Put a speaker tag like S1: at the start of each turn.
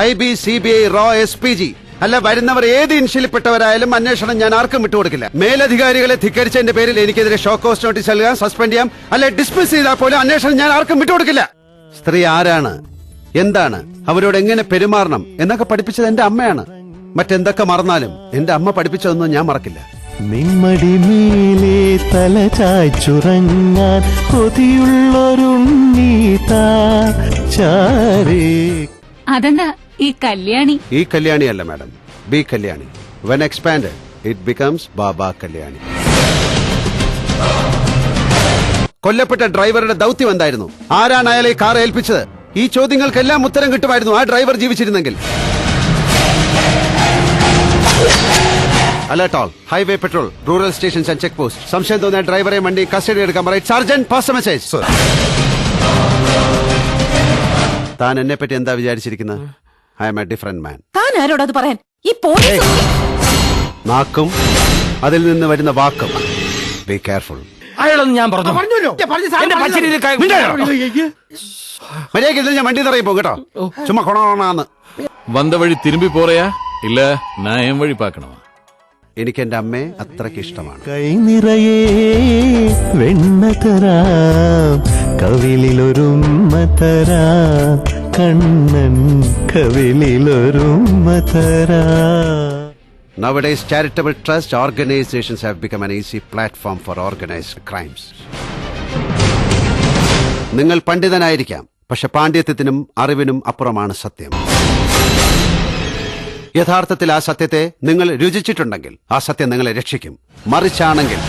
S1: IB, CBI, RAW, SPG അല്ല, വരുന്നവർ ഏത് ഇൻഷ്യലിൽപ്പെട്ടവരായാലും അന്വേഷണം ഞാൻ ആർക്കും വിട്ടുകൊടുക്കില്ല. മേലധികാരികളെ ധിക്കരിച്ചതിന്റെ പേരിൽ എനിക്കെതിരെ ഷോ കോസ്റ്റ് നോട്ടീസ് നൽകാം, സസ്പെൻഡ് ചെയ്യാം, അല്ലെ ഡിസ്മിസ് ചെയ്താൽ പോലും അന്വേഷണം ഞാൻ ആർക്കും വിട്ടുകൊടുക്കില്ല. സ്ത്രീ ആരാണ്, എന്താണ്, അവരോട് എങ്ങനെ പെരുമാറണം എന്നൊക്കെ പഠിപ്പിച്ചത് എന്റെ അമ്മയാണ്. മറ്റെന്തൊക്കെ മറന്നാലും എന്റെ അമ്മ പഠിപ്പിച്ചതൊന്നും ഞാൻ മറക്കില്ല.
S2: നിമ്മടി മേലെ തല ചായ്ച്ചുറങ്ങാൻ കൊതിയുള്ളൊരുണ്ണീതാ ചാരേ.
S3: അതെന്താ ഈ കല്യാണി?
S1: ഈ കല്യാണിയല്ല madam, B Kalyani. When expanded it becomes Baba Kalyani. കൊല്ലപ്പെട്ട ഡ്രൈവറുടെ ദൗത്യം എന്തായിരുന്നു? ആരാണ് അയാളെ കാർ ഏൽപ്പിച്ചത്? ഈ ചോദ്യങ്ങൾക്കെല്ലാം ഉത്തരം കിട്ടുമായിരുന്നു ആ ഡ്രൈവർ ജീവിച്ചിരുന്നെങ്കിൽ. Alert all, highway petrol, rural stations and check post. സംശയം തോന്നിയ ഡ്രൈവറെ വണ്ടി കസ്റ്റഡി എടുക്കാൻ പറയും. Sergeant, pass message. താൻ എന്നെ പറ്റി എന്താ വിചാരിച്ചിരിക്കുന്നത്? I am a different man.
S4: താൻ ആരോട് അത് പറയാൻ? ഈ പോലീസ്
S1: നാക്കും അതിൽ നിന്ന് വരുന്ന വാക്കും. Be careful.
S5: അയാളൊന്നും ഞാൻ പറഞ്ഞു.
S1: മര്യാദയ്ക്ക് ഞാൻ വണ്ടി നിറയും പോകും കേട്ടോ. ചുമ്മാ കൊണോണാന്ന്.
S6: വന്ന വഴി തിരുമ്പി പോറയാ ഇല്ല നായം വഴി പാക്കണമാ?
S1: എനിക്ക് എന്റെ അമ്മയെ അത്രയ്ക്ക് ഇഷ്ടമാണ്.
S2: കൈ നിറയെ വെണ്ണ തരാം, കവിളിലൊരുമ്മ തരാം, കണ്ണൻ കവിളിലൊരുമ്മ തരാം.
S1: Nowadays, charitable trust organizations have become an easy platform for organized crimes. നിങ്ങൾ പണ്ഡിതനായിരിക്കാം, പക്ഷെ പാണ്ഡിത്യത്തിനും അറിവിനും അപ്പുറമാണ് സത്യം. യഥാർത്ഥത്തിൽ ആ സത്യത്തെ നിങ്ങൾ രുചിച്ചിട്ടുണ്ടെങ്കിൽ ആ സത്യം നിങ്ങളെ രക്ഷിക്കും. മറിച്ചാണെങ്കിൽ